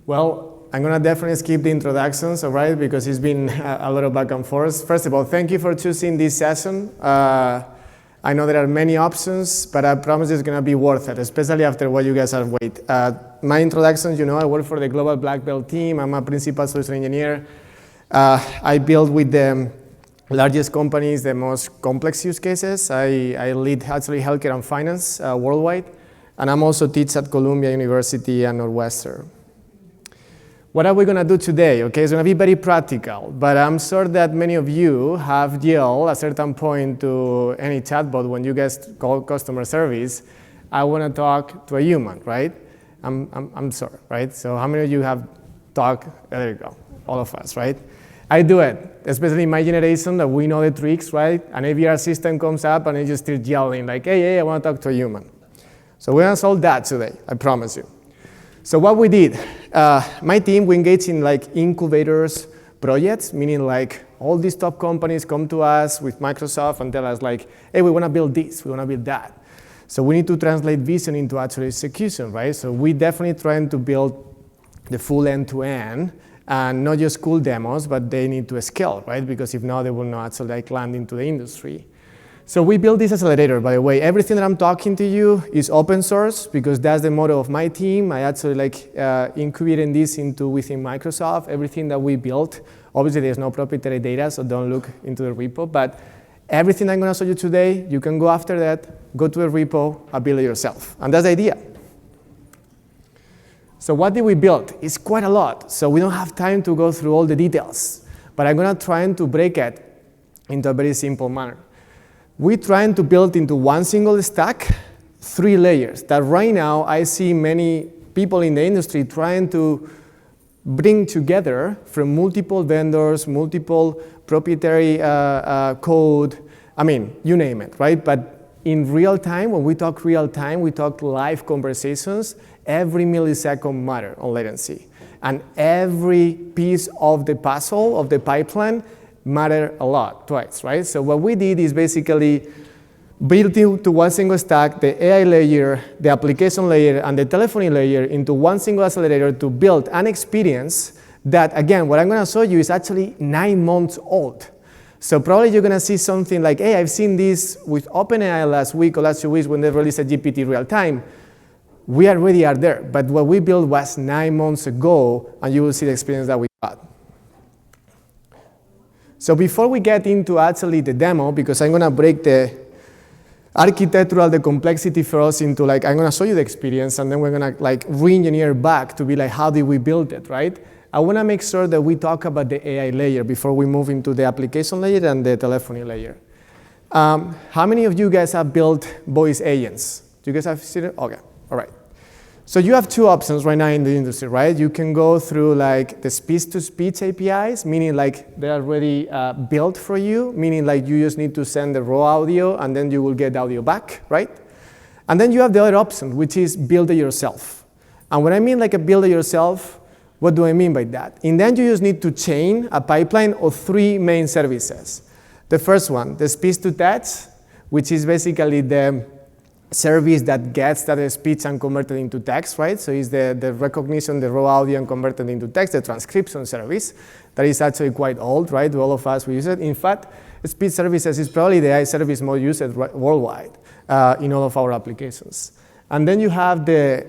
Well, I'm going to definitely skip the introductions, all right, because it's been a lot of back and forth. First of all, thank you for choosing this session. I know there are many options, but I promise it's going to be worth it, especially after what you guys have waited. My introduction, you know, I work for the Global Black Belt team. I'm a principal solution engineer. I build with the largest companies the most complex use cases. I lead actually healthcare and finance worldwide, and I'm also teach at Columbia University and Northwestern. What are we going to do today? Okay, it's going to be very practical, but I'm sure that many of you have yelled at a certain point to any chatbot when you guys call customer service, I want to talk to a human, right? I'm sorry, right? So how many of you have talked? There you go, all of us, right? I do it, especially in my generation that we know the tricks, right? An IVR system comes up and I just start yelling like, hey, I want to talk to a human. So we're going to solve that today, I promise you. So what we did, my team, we engaged in like incubators projects, meaning like all these top companies come to us with Microsoft and tell us like, hey, we want to build this, we want to build that. So we need to translate vision into actual execution, right? So we definitely trying to build the full end-to-end and not just cool demos, but they need to scale, right? Because if not, they will not actually like land into the industry. So we built this accelerator, by the way. Everything that I'm talking to you is open source because that's the motto of my team. I actually like incubating this into within Microsoft. Everything that we built, obviously there's no proprietary data, so don't look into the repo. But everything I'm going to show you today, you can go after that, go to the repo, and build it yourself. And that's the idea. So what did we build? It's quite a lot. So we don't have time to go through all the details. But I'm going to try to break it into a very simple manner. We're trying to build into one single stack 3 layers that right now I see many people in the industry trying to bring together from multiple vendors, multiple proprietary code, I mean, you name it, right? But in real time, when we talk real time, we talk live conversations, every millisecond matters on latency. And every piece of the puzzle, of the pipeline, matter a lot, twice, right? So what we did is basically built into one single stack, the AI layer, the application layer, and the telephony layer into one single accelerator to build an experience that, again, what I'm going to show you is actually 9 months old. So probably you're going to see something like, hey, I've seen this with OpenAI last week or last 2 weeks when they released a GPT real time. We already are there, but what we built was 9 months ago, and you will see the experience that we had. So before we get into actually the demo, because I'm going to break the architectural, the complexity for us into like, I'm going to show you the experience, and then we're going to like re-engineer back to be like, how did we build it, right? I want to make sure that we talk about the AI layer before we move into the application layer and the telephony layer. How many of you guys have built voice agents? Do you guys have seen it? Okay, all right. So you have 2 options right now in the industry, right? You can go through like the speech-to-speech APIs, meaning like they're already built for you, meaning like you just need to send the raw audio and then you will get the audio back, right? And then you have the other option, which is build it yourself. And when I mean like a build it yourself, what do I mean by that? In the end, you just need to chain a pipeline of 3 main services. The first one, the speech-to-text, which is basically the service that gets that speech and converted into text, right? So it's the recognition, the raw audio and converted into text, the transcription service that is actually quite old, right? All of us, we use it. In fact, speech services is probably the AI service most used worldwide in all of our applications. And then you have the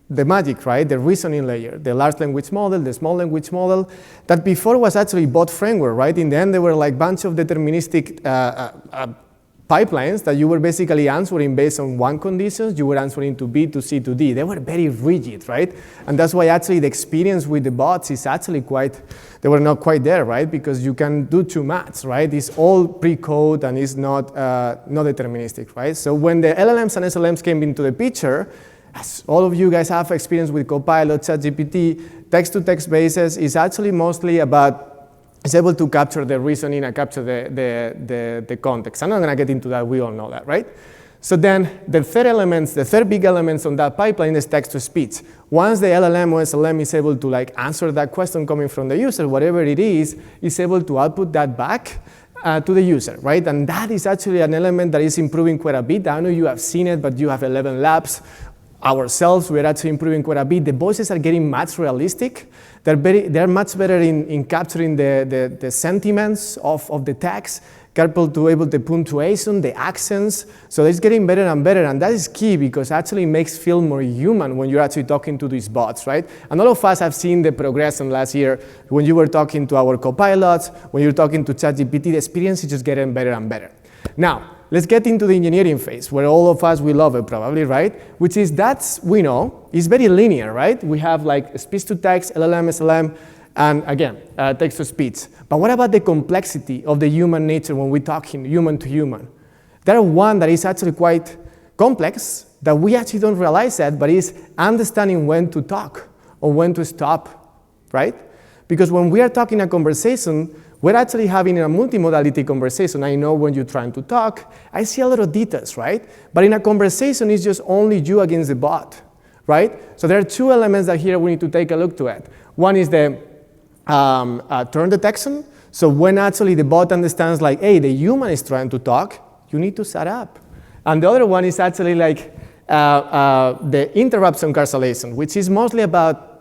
magic, right? The reasoning layer, the large language model, the small language model, that before was actually bot framework, right? In the end, they were like bunch of deterministic pipelines that you were basically answering based on one conditions, you were answering to B, to C, to D. They were very rigid, right? And that's why actually the experience with the bots is actually they were not quite there, right? Because you can do too much, right? It's all pre-code and it's not deterministic, right? So when the LLMs and SLMs came into the picture, as all of you guys have experience with Copilot, ChatGPT, text-to-text basis is actually mostly about it's able to capture the reasoning and capture the context. I'm not going to get into that. We all know that, right? So then the third big elements on that pipeline is text-to-speech. Once the LLM or SLM is able to like answer that question coming from the user, whatever it is able to output that back to the user, right? And that is actually an element that is improving quite a bit. I know you have seen it, but you have 11 labs. Ourselves, we're actually improving quite a bit. The voices are getting much realistic. They're much better in capturing the sentiments of the text, able the punctuation, the accents. So it's getting better and better, and that is key because actually makes feel more human when you're actually talking to these bots, right? And all of us have seen the progression last year when you were talking to our copilots, when you're talking to ChatGPT, the experience is just getting better and better. Now, let's get into the engineering phase, where all of us, we love it probably, right? Which is we know, is very linear, right? We have like speech-to-text, LLM, SLM, and again, text-to-speech. But what about the complexity of the human nature when we're talking human to human? There are one that is actually quite complex that we actually don't realize that, but is understanding when to talk or when to stop, right? Because when we are talking a conversation, we're actually having a multimodality conversation. I know when you're trying to talk, I see a lot of details, right? But in a conversation, it's just only you against the bot, right? So there are two elements that here we need to take a look to it. One is the turn detection. So when actually the bot understands like, hey, the human is trying to talk, you need to shut up. And the other one is actually like the interruption cancellation, which is mostly about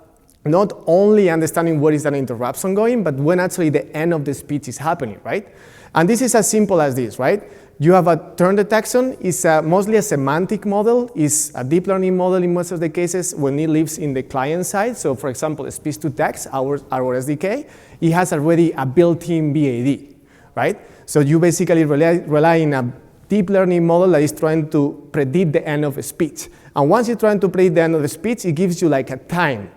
not only understanding what is an interruption going, but when actually the end of the speech is happening, right? And this is as simple as this, right? You have a turn detection, it's mostly a semantic model, it's a deep learning model in most of the cases when it lives in the client side. So for example, speech-to-text, our SDK, it has already a built-in BAD, right? So you basically rely on a deep learning model that is trying to predict the end of a speech. And once you're trying to predict the end of the speech, it gives you like a time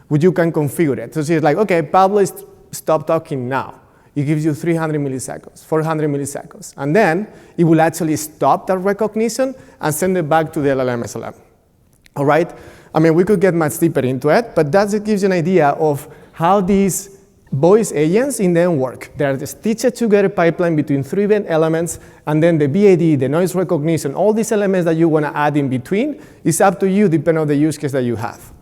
which you can configure it. So it's like, okay, Pablo, stop talking now. It gives you 300 milliseconds, 400 milliseconds. And then it will actually stop that recognition and send it back to the LLM SLM. All right? I mean, we could get much deeper into it, but that gives you an idea of how these voice agents in them work. They are the stitched together pipeline between three event elements, and then the BAD, the noise recognition, all these elements that you want to add in between, is up to you depending on the use case that you have.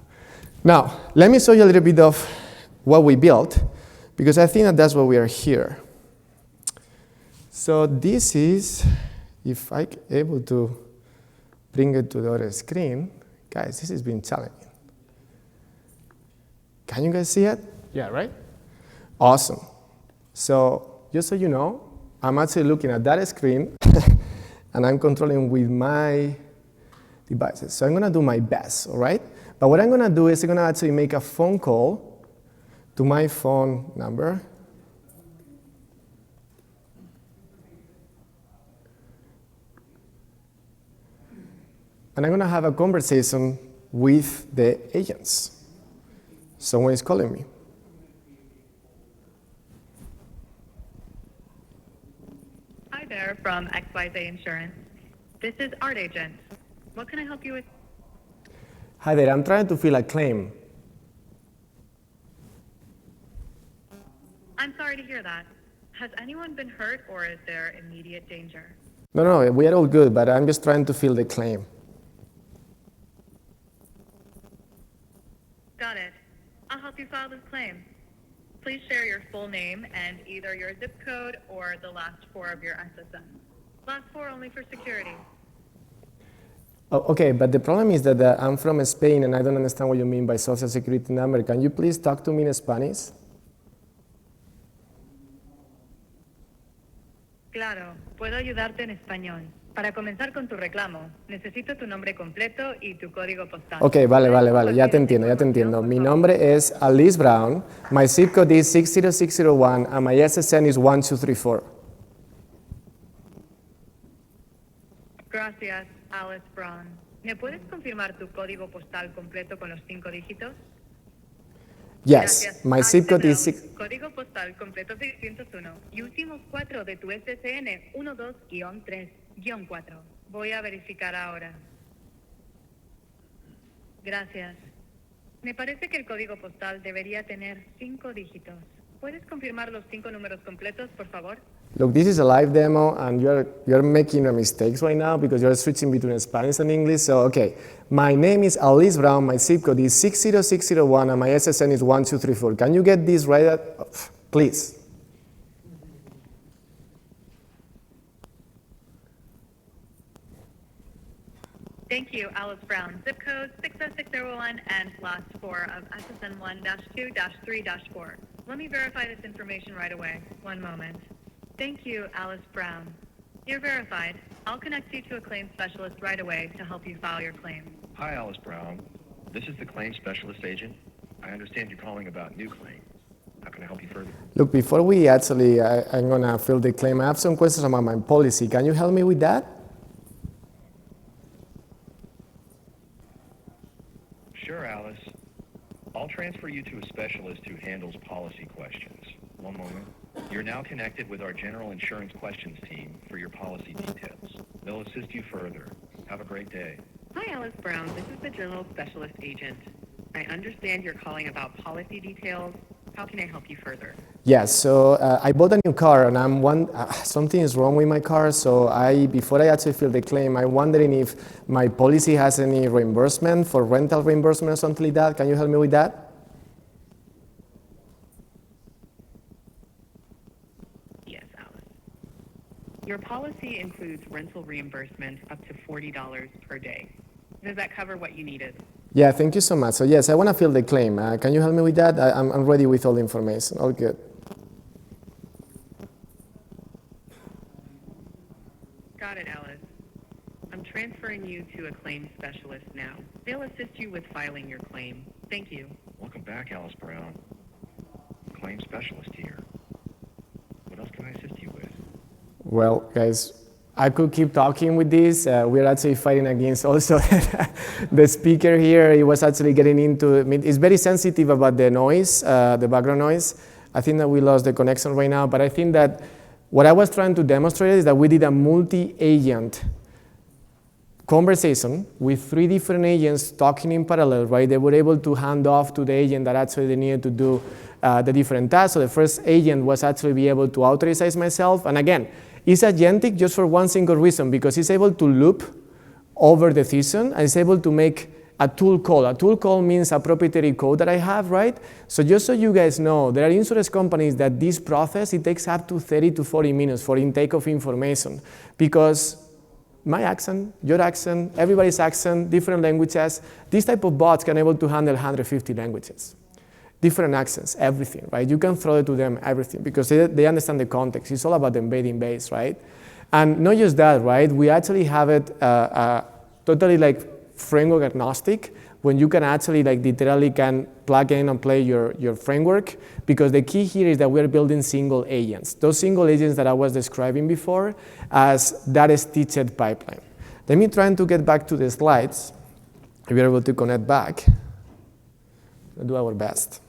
Now, let me show you a little bit of what we built, because I think that that's why we are here. So this is, if I'm able to bring it to the other screen, guys, this has been challenging. Can you guys see it? Yeah, right? Awesome. So just so you know, I'm actually looking at that screen, and I'm controlling with my devices. So I'm going to do my best, all right? But what I'm going to do is I'm going to actually make a phone call to my phone number. And I'm going to have a conversation with the agents. Someone is calling me. Hi there, from XYZ Insurance. This is Art Agent. What can I help you with? Hi there, I'm trying to fill a claim. I'm sorry to hear that. Has anyone been hurt or is there immediate danger? No, we are all good, but I'm just trying to fill the claim. Got it. I'll help you file this claim. Please share your full name and either your zip code or the last four of your SSN. Last four only for security. Oh, okay, but the problem is that I'm from Spain and I don't understand what you mean by social security number. Can you please talk to me in Spanish? Claro, puedo ayudarte en español. Para comenzar con tu reclamo, necesito tu nombre completo y tu código postal. Ok, vale, ya te entiendo. Mi nombre es Alice Brown, my zip code is 60601, and my SSN is 1234. Gracias, Alice Brown. ¿Me puedes confirmar tu código postal completo con los 5 dígitos? Yes, Gracias. my zip code is Código postal completo 601 y últimos 4 de tu SSN 12-3-4. Voy a verificar ahora. Gracias. Me parece que el código postal debería tener 5 dígitos. ¿Puedes confirmar los 5 números completos, por favor? Look, this is a live demo, and you're making mistakes right now because you're switching between Spanish and English. So, okay, my name is Alice Brown, my zip code is 60601, and my SSN is 1234. Can you get this right? Please. Thank you, Alice Brown. Zip code 60601 and last four of SSN1-2-3-4. Let me verify this information right away. One moment. Thank you, Alice Brown. You're verified. I'll connect you to a claims specialist right away to help you file your claim. Hi, Alice Brown. This is the claims specialist agent. I understand you're calling about new claims. How can I help you further? Look, before we actually, I'm going to fill the claim, I have some questions about my policy. Can you help me with that? Sure, Alice. I'll transfer you to a specialist who handles policy questions. One moment. You're now connected with our general insurance questions team for your policy details. They'll assist you further. Have a great day. Hi, Alice Brown. This is the General Specialist Agent. I understand you're calling about policy details. How can I help you further? Yes, so I bought a new car and something is wrong with my car, so before I actually fill the claim, I'm wondering if my policy has any reimbursement for rental reimbursement or something like that. Can you help me with that? Yes, Alice. Your policy includes rental reimbursement up to $40 per day. Does that cover what you needed? Yeah, thank you so much. So yes, I want to fill the claim. Can you help me with that? I'm ready with all the information. All good. Got it, Alice. I'm transferring you to a claims specialist now. They'll assist you with filing your claim. Thank you. Welcome back, Alice Brown. Claims specialist here. What else can I assist you with? Well, guys, I could keep talking with this. We're actually fighting against also the speaker here. He was actually getting into, it's very sensitive about the noise, the background noise. I think that we lost the connection right now, but I think that what I was trying to demonstrate is that we did a multi-agent conversation with 3 different agents talking in parallel, right? They were able to hand off to the agent that actually they needed to do the different tasks. So the first agent was actually be able to authorize myself. And again, it's agentic just for one single reason, because it's able to loop over the season and it's able to make a tool call. A tool call means a proprietary code that I have, right? So just so you guys know, there are insurance companies that this process, it takes up to 30 to 40 minutes for intake of information, because my accent, your accent, everybody's accent, different languages, these type of bots can able to handle 150 languages. Different accents, everything, right? You can throw it to them, everything, because they understand the context. It's all about the embedding base, right? And not just that, right? We actually have it totally like framework agnostic, when you can actually like literally can plug in and play your framework, because the key here is that we're building single agents. Those single agents that I was describing before as that stitched pipeline. Let me try to get back to the slides. If you're able to connect back, we'll do our best.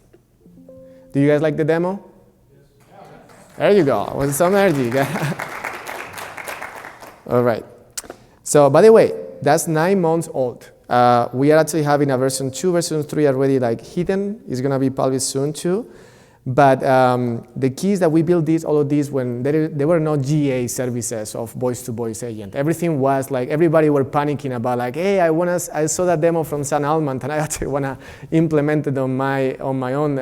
Do you guys like the demo? There you go, with some energy. All right. So by the way, that's 9 months old. We are actually having a version 2, version 3 already like hidden. It's gonna be published soon too. But the key is that we built all of these when there were no GA services of voice-to-voice agent. Everything was like, everybody were panicking about like, hey, I saw that demo from San Alman and I actually wanna implement it on my own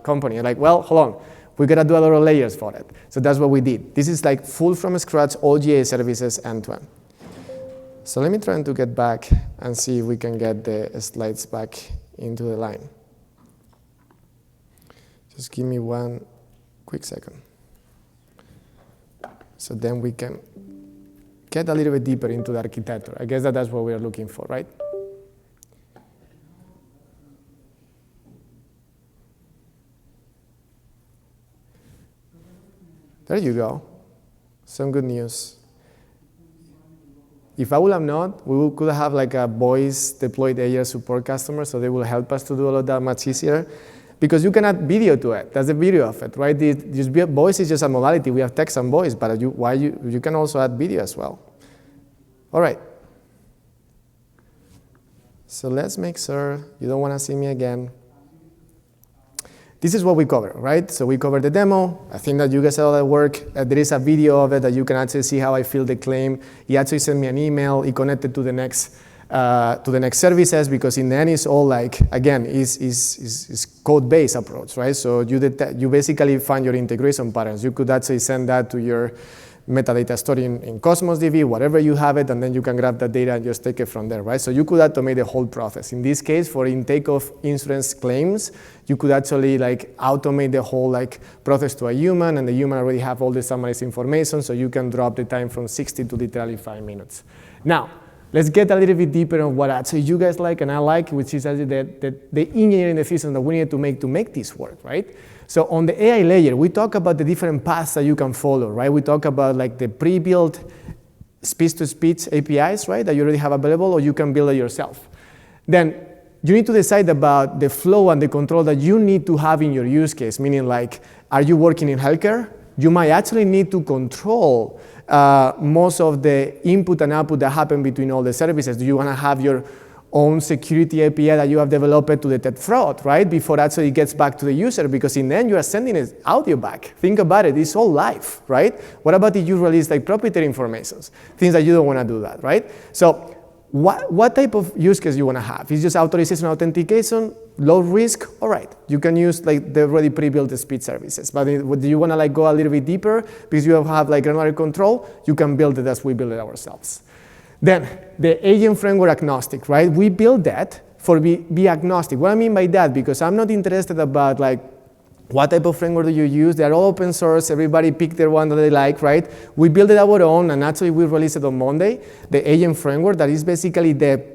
company. Like, well, hold on, we gotta do a lot of layers for it. So that's what we did. This is like full from scratch, all GA services end-to-end. So let me try to get back and see if we can get the slides back into the line. Just give me one quick second. So then we can get a little bit deeper into the architecture. I guess that's what we're looking for, right? There you go. Some good news. If I would have not, we could have like a voice deployed AI support customer, so they will help us to do all of that much easier. Because you can add video to it. That's the video of it, right? Voice is just a modality. We have text and voice, but you can also add video as well. All right. So let's make sure you don't want to see me again. This is what we cover, right? So we covered the demo. I think that you guys saw all that work. There is a video of it that you can actually see how I fill the claim. He actually sent me an email. He connected to the next services, because in the end it's all like, again, is code-based approach, right? So you basically find your integration patterns. You could actually send that to your metadata stored in Cosmos DB, whatever you have it, and then you can grab that data and just take it from there, right? So you could automate the whole process. In this case, for intake of insurance claims, you could actually like automate the whole like process to a human, and the human already have all the summarized information, so you can drop the time from 60 to literally 5 minutes. Now, let's get a little bit deeper on what actually you guys like and I like, which is actually the engineering decision that we need to make this work, right? So on the AI layer, we talk about the different paths that you can follow, right? We talk about like the pre-built speech-to-speech APIs, right, that you already have available, or you can build it yourself. Then you need to decide about the flow and the control that you need to have in your use case, meaning like, are you working in healthcare? You might actually need to control most of the input and output that happen between all the services. Do you want to have your own security API that you have developed to detect fraud, right, before actually it gets back to the user? Because in the end, you are sending it audio back. Think about it. It's all live, right? What about if you release like proprietary information? Things that you don't want to do that, right? So what type of use case you want to have? Is just authorization authentication, low risk? All right, you can use like the already pre-built speech services. But do you want to like go a little bit deeper because you have like granular control? You can build it as we build it ourselves. Then the agent framework agnostic, right? We build that for be agnostic. What I mean by that, because I'm not interested about like what type of framework do you use? They're all open source. Everybody pick their one that they like, right? We build it our own, and actually we released it on Monday, the agent framework that is basically the,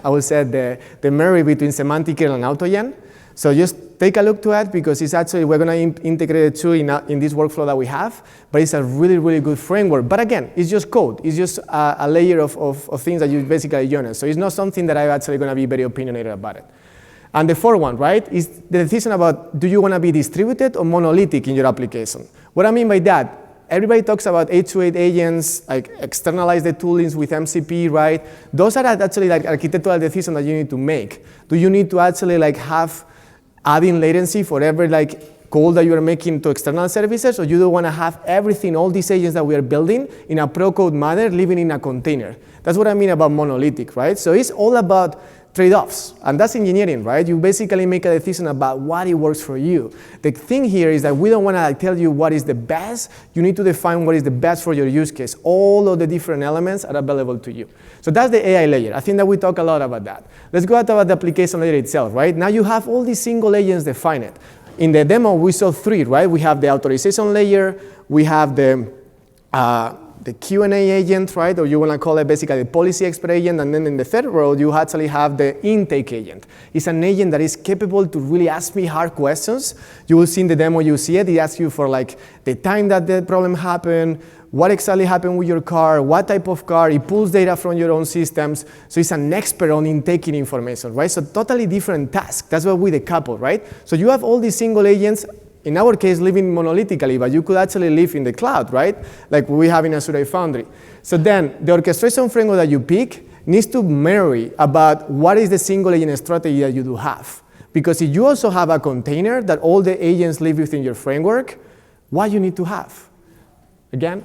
I would say, the marry between semantic and AutoGen. So just take a look to it, because it's actually, we're going to integrate it too in this workflow that we have, but it's a really, really good framework. But again, it's just code. It's just a layer of things that you basically use. So it's not something that I'm actually going to be very opinionated about it. And the fourth one, right, is the decision about, do you want to be distributed or monolithic in your application? What I mean by that, everybody talks about H2 agents, like externalize the toolings with MCP, right? Those are actually like architectural decisions that you need to make. Do you need to actually like have adding latency for every like call that you are making to external services, or you don't want to have everything, all these agents that we are building in a pro-code manner, living in a container? That's what I mean about monolithic, right? So it's all about trade-offs, and that's engineering, right? You basically make a decision about what it works for you. The thing here is that we don't want to like tell you what is the best. You need to define what is the best for your use case. All of the different elements are available to you. So that's the AI layer. I think that we talk a lot about that. Let's go about the application layer itself, right? Now you have all these single agents defined. In the demo, we saw three, right? We have the authorization layer, we have the Q&A agent, right? Or you want to call it basically the policy expert agent. And then in the third row, you actually have the intake agent. It's an agent that is capable to really ask me hard questions. You will see in the demo, you see it. It asks you for like the time that the problem happened, what exactly happened with your car, what type of car. It pulls data from your own systems. So it's an expert on intaking information, right? So totally different task. That's what we decouple, right? So you have all these single agents, in our case, living monolithically, but you could actually live in the cloud, right? Like we have in Azure Foundry. So then the orchestration framework that you pick needs to marry about what is the single agent strategy that you do have. Because if you also have a container that all the agents live within your framework, what you need to have? Again,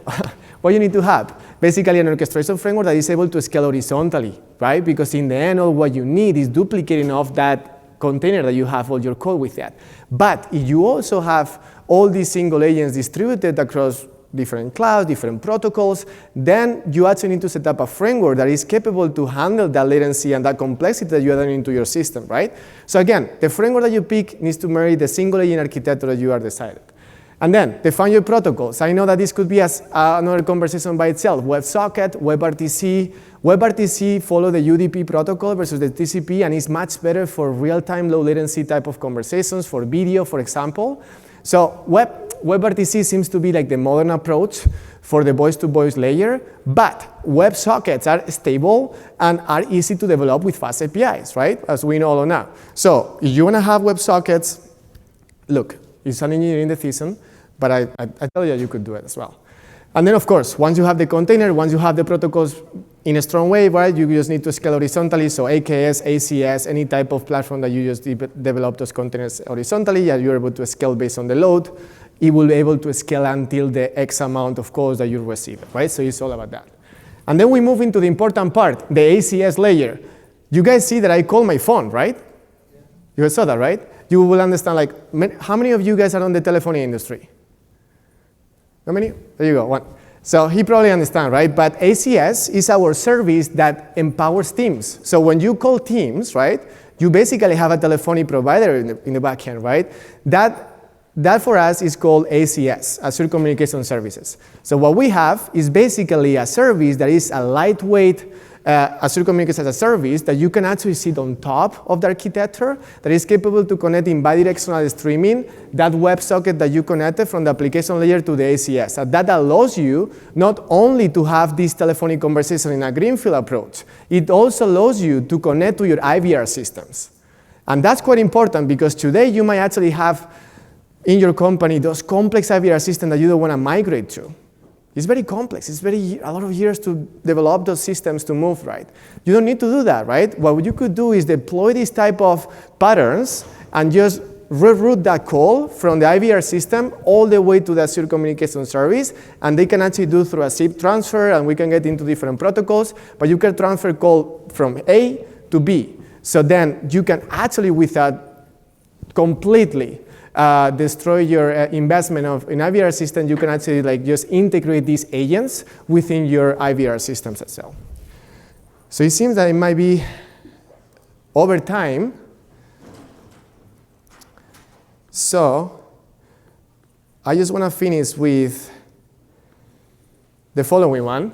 what you need to have? Basically an orchestration framework that is able to scale horizontally, right? Because in the end, all what you need is duplicating of that container that you have all your code with that. But if you also have all these single agents distributed across different clouds, different protocols, then you actually need to set up a framework that is capable to handle that latency and that complexity that you are adding into your system, right? So again, the framework that you pick needs to marry the single agent architecture that you are decided. And then define your protocols. I know that this could be another conversation by itself. WebSocket, WebRTC. WebRTC follow the UDP protocol versus the TCP, and is much better for real-time, low latency type of conversations, for video, for example. So WebRTC seems to be like the modern approach for the voice-to-voice layer, but WebSockets are stable and are easy to develop with fast APIs, right? As we know now. So if you want to have WebSockets, look, it's an engineering decision, but I tell you could do it as well. And then, of course, once you have the container, once you have the protocols in a strong way, right, you just need to scale horizontally. So AKS, ACS, any type of platform that you just develop those containers horizontally, and you're able to scale based on the load, it will be able to scale until the X amount of calls that you receive, right? So it's all about that. And then we move into the important part, the ACS layer. You guys see that I call my phone, right? You guys saw that, right? You will understand, like, how many of you guys are on the telephony industry? How many? There you go, 1. So he probably understands, right? But ACS is our service that empowers teams. So when you call teams, right, you basically have a telephony provider in the back end, right? That for us is called ACS, Azure Communication Services. So what we have is basically a service that is a lightweight Azure Communications as a service that you can actually sit on top of the architecture that is capable to connect in bidirectional streaming that WebSocket that you connected from the application layer to the ACS. And that allows you not only to have this telephonic conversation in a greenfield approach, it also allows you to connect to your IVR systems. And that's quite important because today you might actually have in your company those complex IVR systems that you don't want to migrate to. It's very complex. It's a lot of years to develop those systems to move right. You don't need to do that, right? What you could do is deploy these type of patterns and just reroute that call from the IVR system all the way to the Azure Communication Service, and they can actually do through a zip transfer, and we can get into different protocols, but you can transfer call from A to B. So then you can actually, without completely destroy your investment in IVR system, you can actually just integrate these agents within your IVR systems itself. So it seems that it might be over time. So I just want to finish with the following one.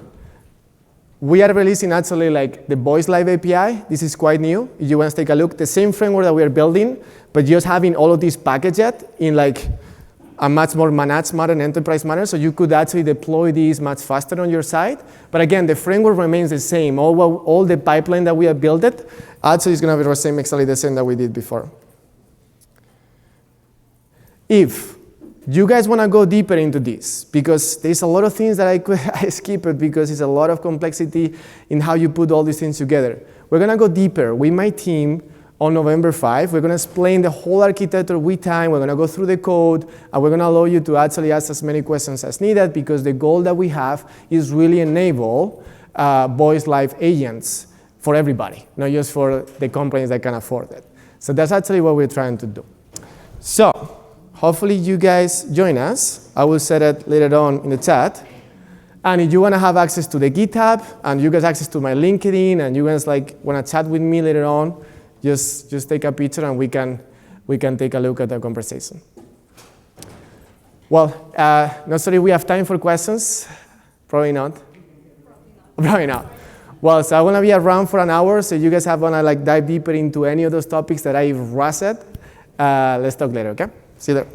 We are releasing actually the Voice Live API. This is quite new. If you want to take a look, the same framework that we are building, but just having all of these packaged in a much more managed manner and enterprise manner, so you could actually deploy these much faster on your side. But again, the framework remains the same. All the pipeline that we have built actually is going to be exactly the same that we did before. If you guys want to go deeper into this, because there's a lot of things that I skip it because it's a lot of complexity in how you put all these things together. We're going to go deeper with my team on November 5. We're going to explain the whole architecture with time. We're going to go through the code, and we're going to allow you to actually ask as many questions as needed, because the goal that we have is really enable voice live agents for everybody, not just for the companies that can afford it. So that's actually what we're trying to do. So hopefully you guys join us. I will set it later on in the chat. And if you want to have access to the GitHub, and you guys access to my LinkedIn, and you guys want to chat with me later on, just take a picture and we can take a look at the conversation. Well, not sure if we have time for questions. Probably not. Probably not. Well, so I want to be around for an hour, so you guys want to dive deeper into any of those topics that I rushed. Let's talk later, okay? See you there.